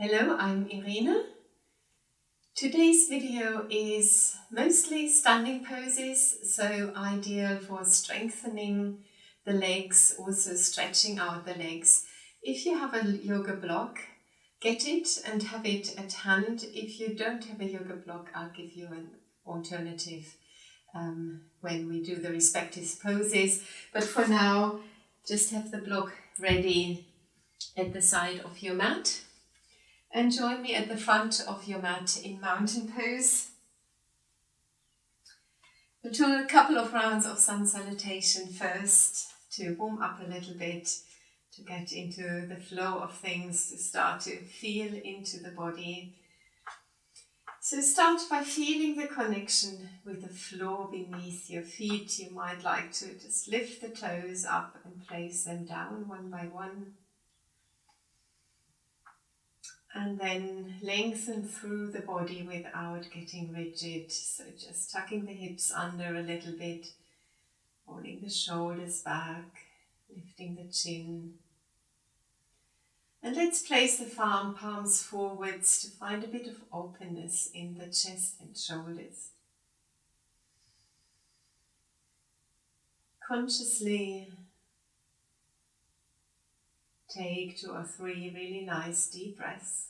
Hello, I'm Irina. Today's video is mostly standing poses, so ideal for strengthening the legs, also stretching out the legs. If you have a yoga block, get it and have it at hand. If you don't have a yoga block, I'll give you an alternative when we do the respective poses. But for now, just have the block ready at the side of your mat. And join me at the front of your mat in mountain pose. We'll do a couple of rounds of sun salutation first to warm up a little bit, to get into the flow of things, to start to feel into the body. So start by feeling the connection with the floor beneath your feet. You might like to just lift the toes up and place them down one by one. And then lengthen through the body without getting rigid. So just tucking the hips under a little bit, rolling the shoulders back, lifting the chin. And let's place the palms forwards to find a bit of openness in the chest and shoulders. Consciously take 2 or 3 really nice deep breaths.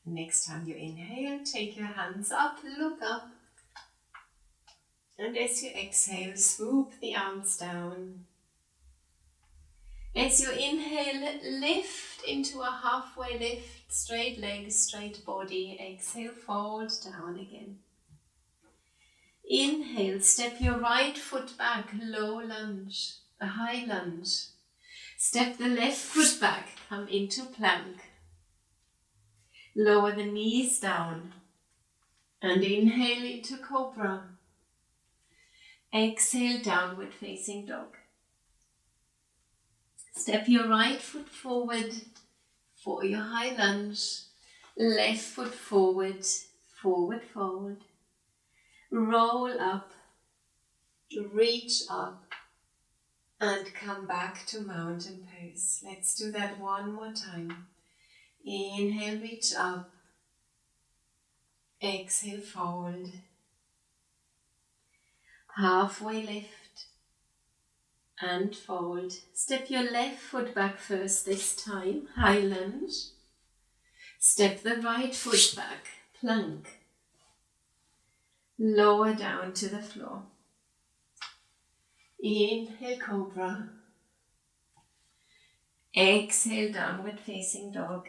Next time you inhale, take your hands up, look up. And as you exhale, swoop the arms down. As you inhale, lift into a halfway lift, straight legs, straight body. Exhale, fold down again. Inhale, step your right foot back, low lunge, a high lunge. Step the left foot back, come into plank. Lower the knees down and inhale into cobra. Exhale, downward facing dog. Step your right foot forward for your high lunge. Left foot forward, forward fold. Roll up, reach up and come back to mountain pose. Let's do that one more time. Inhale, reach up. Exhale, fold. Halfway lift. And fold. Step your left foot back first this time, high lunge. Step the right foot back, plank. Lower down to the floor. Inhale, cobra. Exhale, downward facing dog.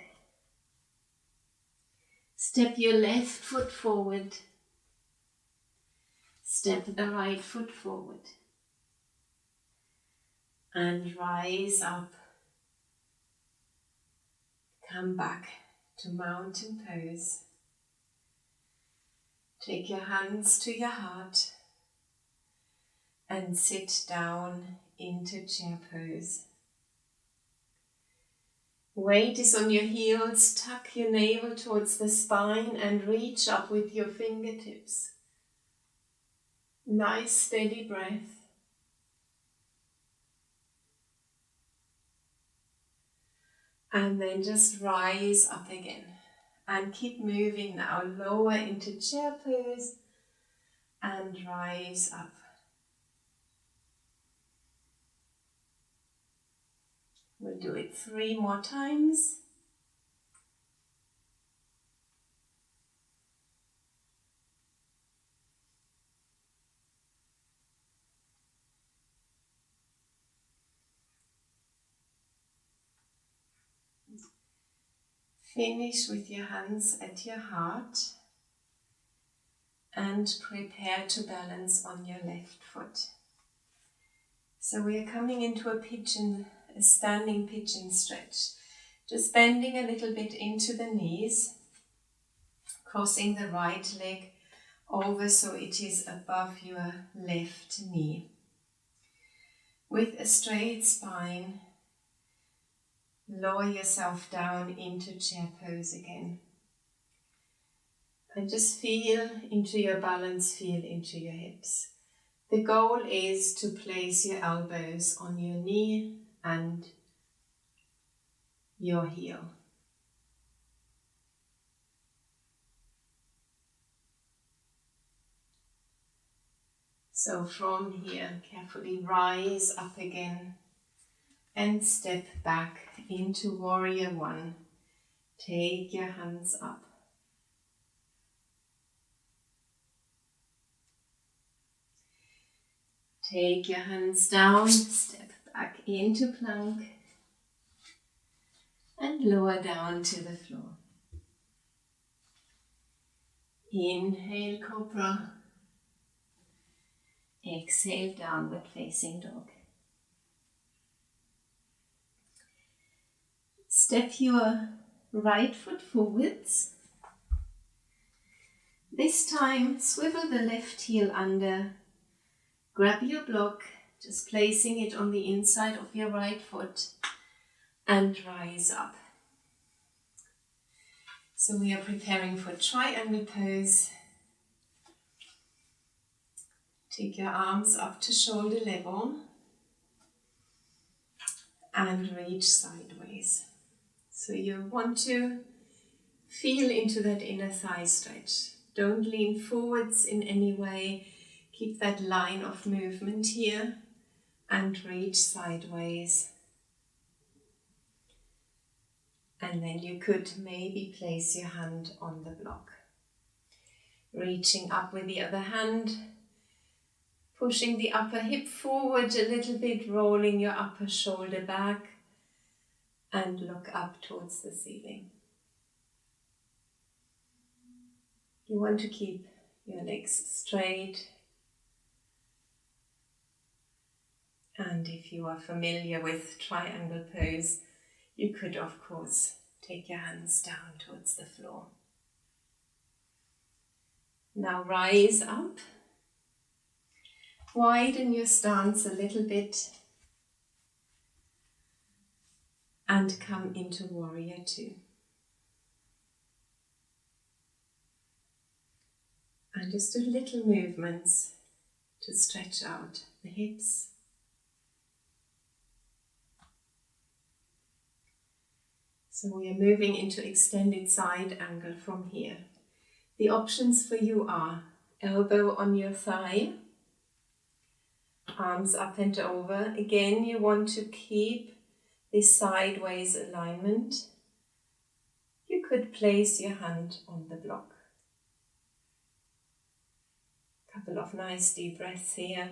Step your left foot forward. Step the right foot forward. And rise up. Come back to mountain pose. Take your hands to your heart and sit down into chair pose. Weight is on your heels, tuck your navel towards the spine and reach up with your fingertips. Nice steady breath. And then just rise up again and keep moving now, lower into chair pose and rise up. We'll do it 3 more times. Finish with your hands at your heart and prepare to balance on your left foot. So we are coming into a standing pigeon stretch. Just bending a little bit into the knees, crossing the right leg over so it is above your left knee. With a straight spine, lower yourself down into chair pose again. And just feel into your balance, feel into your hips. The goal is to place your elbows on your knee and your heel. So from here, carefully rise up again and step back into Warrior One. Take your hands up. Take your hands down, step back into plank and lower down to the floor. Inhale, Cobra. Exhale, Downward Facing Dog. Step your right foot forwards. This time, swivel the left heel under. Grab your block, just placing it on the inside of your right foot, and rise up. So we are preparing for triangle pose. Take your arms up to shoulder level and reach sideways. So you want to feel into that inner thigh stretch. Don't lean forwards in any way. Keep that line of movement here and reach sideways. And then you could maybe place your hand on the block. Reaching up with the other hand, pushing the upper hip forward a little bit, rolling your upper shoulder back and look up towards the ceiling. You want to keep your legs straight. And if you are familiar with triangle pose, you could of course take your hands down towards the floor. Now rise up. Widen your stance a little bit and come into Warrior Two. And just do little movements to stretch out the hips. So we are moving into extended side angle from here. The options for you are elbow on your thigh, arms up and over. Again, you want to keep this sideways alignment. You could place your hand on the block. Couple of nice deep breaths here.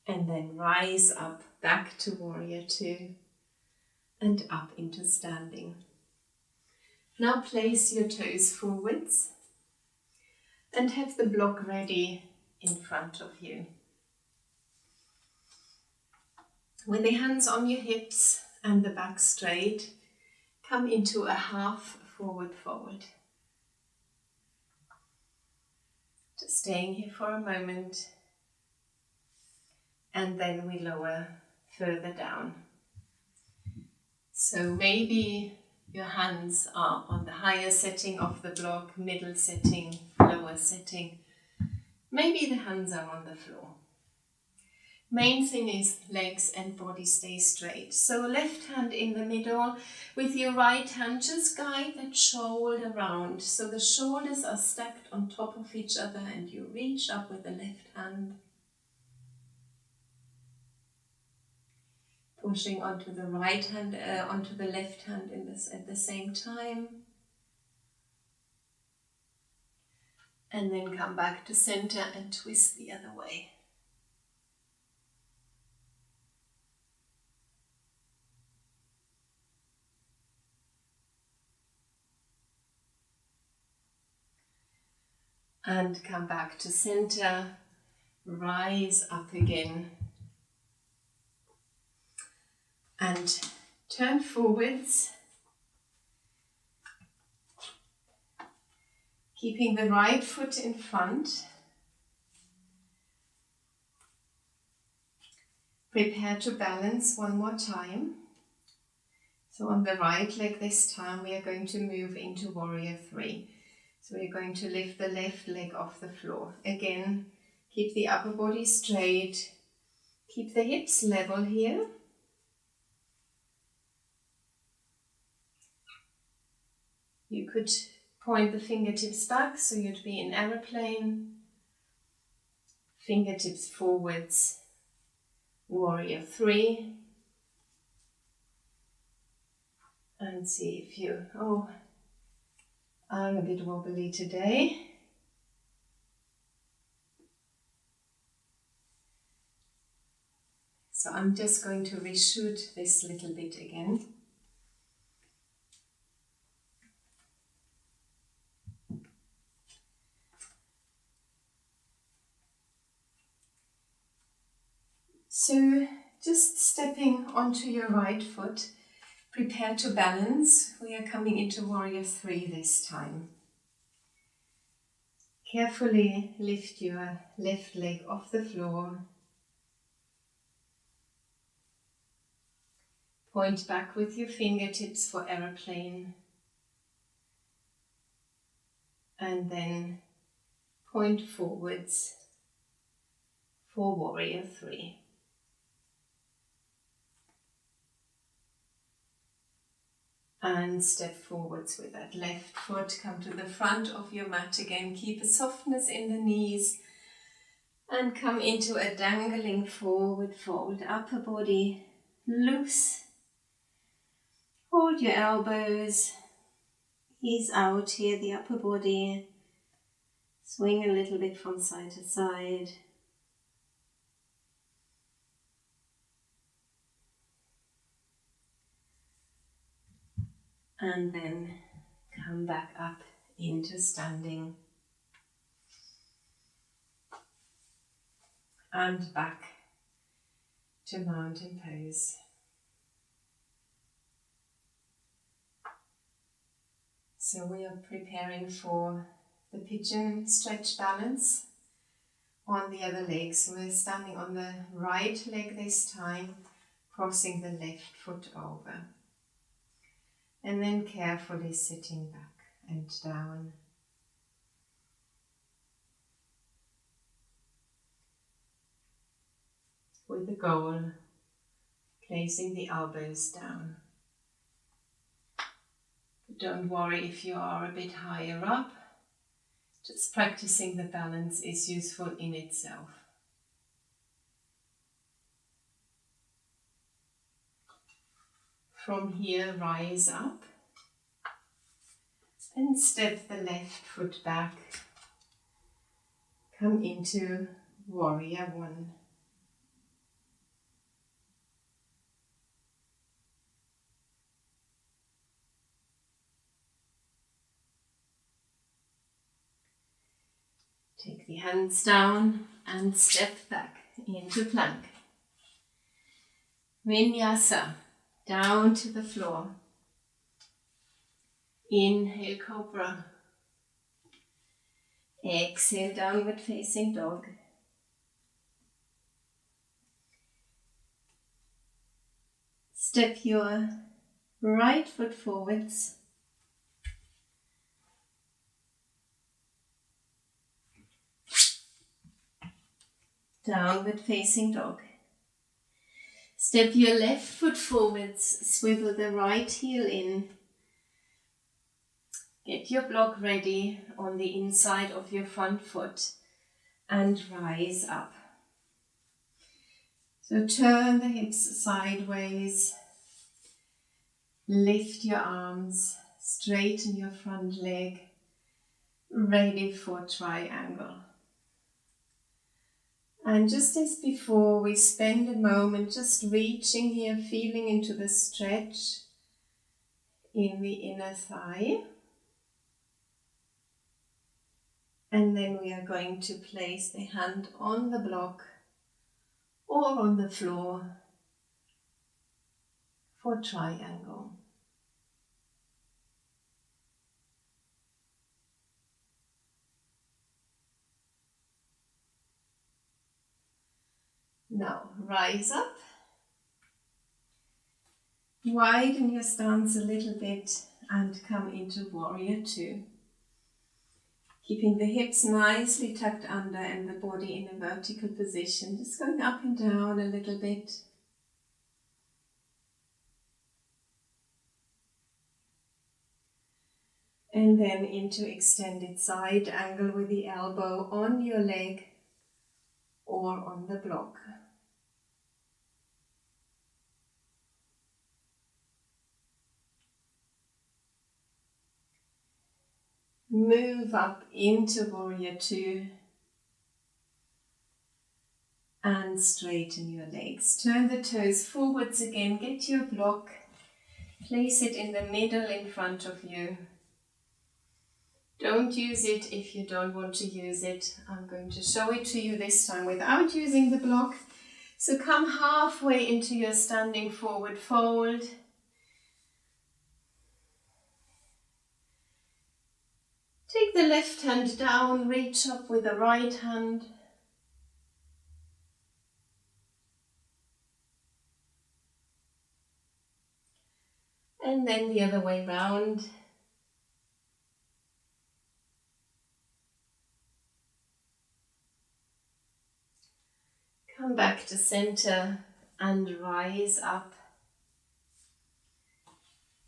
And then rise up, back to Warrior Two and up into standing. Now place your toes forwards and have the block ready in front of you. With the hands on your hips and the back straight, come into a half forward fold. Just staying here for a moment. And then we lower further down. So maybe your hands are on the higher setting of the block, middle setting, lower setting. Maybe the hands are on the floor. Main thing is legs and body stay straight. So left hand in the middle, with your right hand just guide that shoulder round. So the shoulders are stacked on top of each other and you reach up with the left hand. Pushing onto the right hand, onto the left hand at the same time. And then come back to center and twist the other way. And come back to center, rise up again. And turn forwards, keeping the right foot in front. Prepare to balance one more time. So on the right leg this time we are going to move into warrior 3. So we're going to lift the left leg off the floor. Again, keep the upper body straight. Keep the hips level here. You could point the fingertips back so you'd be in aeroplane. Fingertips forwards, warrior 3. And see if you, I'm a bit wobbly today. So I'm just going to reshoot this little bit again. So just stepping onto your right foot, prepare to balance. We are coming into warrior 3 this time. Carefully lift your left leg off the floor. Point back with your fingertips for aeroplane. And then point forwards for warrior 3. And step forwards with that left foot. Come to the front of your mat again. Keep a softness in the knees. And come into a dangling forward fold. Upper body loose. Hold your elbows. Ease out here the upper body. Swing a little bit from side to side. And then come back up into standing. And back to mountain pose. So we are preparing for the pigeon stretch balance on the other leg. So we're standing on the right leg this time, crossing the left foot over. And then carefully sitting back and down. With the goal, placing the elbows down. But don't worry if you are a bit higher up. Just practicing the balance is useful in itself. From here, rise up and step the left foot back. Come into warrior 1. Take the hands down and step back into plank. Vinyasa, down to the floor. Inhale, cobra. Exhale, downward facing dog. Step your right foot forwards. Downward facing dog. Step your left foot forwards, swivel the right heel in. Get your block ready on the inside of your front foot and rise up. So turn the hips sideways, lift your arms, straighten your front leg, ready for triangle. And just as before, we spend a moment just reaching here, feeling into the stretch in the inner thigh. And then we are going to place the hand on the block or on the floor for triangle. Now rise up Widen your stance a little bit and come into warrior two. Keeping the hips nicely tucked under and the body in a vertical position, just going up and down a little bit. And then into extended side angle with the elbow on your leg or on the block. Move up into warrior two and straighten your legs. Turn the toes forwards again, get your block, place it in the middle in front of you. Don't use it if you don't want to use it. I'm going to show it to you this time without using the block. So come halfway into your standing forward fold. Take the left hand down, reach up with the right hand. And then the other way round. Come back to center and rise up.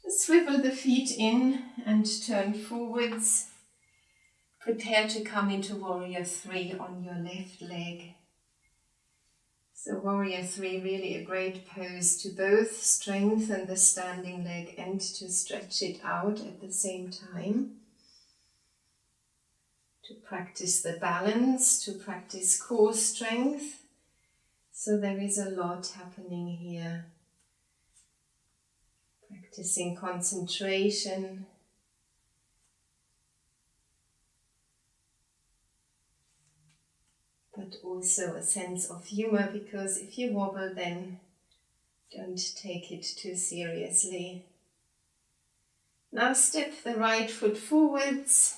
Just swivel the feet in and turn forwards. Prepare to come into warrior three on your left leg. So warrior three, really a great pose to both strengthen the standing leg and to stretch it out at the same time. To practice the balance, to practice core strength. So there is a lot happening here. Practicing concentration. But also a sense of humor, because if you wobble, then don't take it too seriously. Now step the right foot forwards.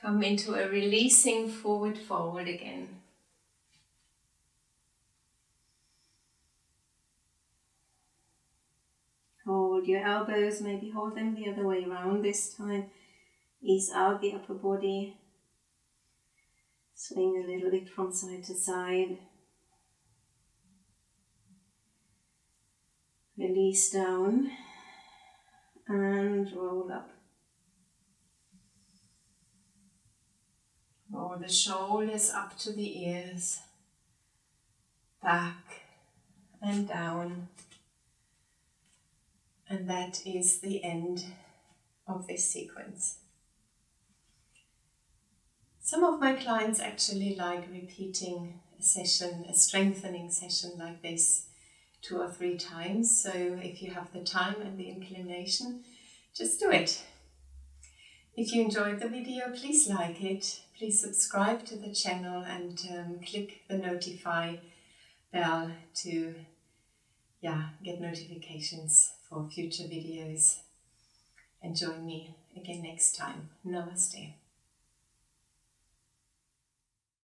Come into a releasing forward fold again. Hold your elbows, maybe hold them the other way around this time. Ease out the upper body. Swing a little bit from side to side. Release down and roll up. Roll the shoulders up to the ears, back and down. And that is the end of this sequence. Some of my clients actually like repeating a session, a strengthening session like this 2 or 3 times. So if you have the time and the inclination, just do it. If you enjoyed the video, please like it. Please subscribe to the channel and click the notify bell to get notifications for future videos. And join me again next time. Namaste.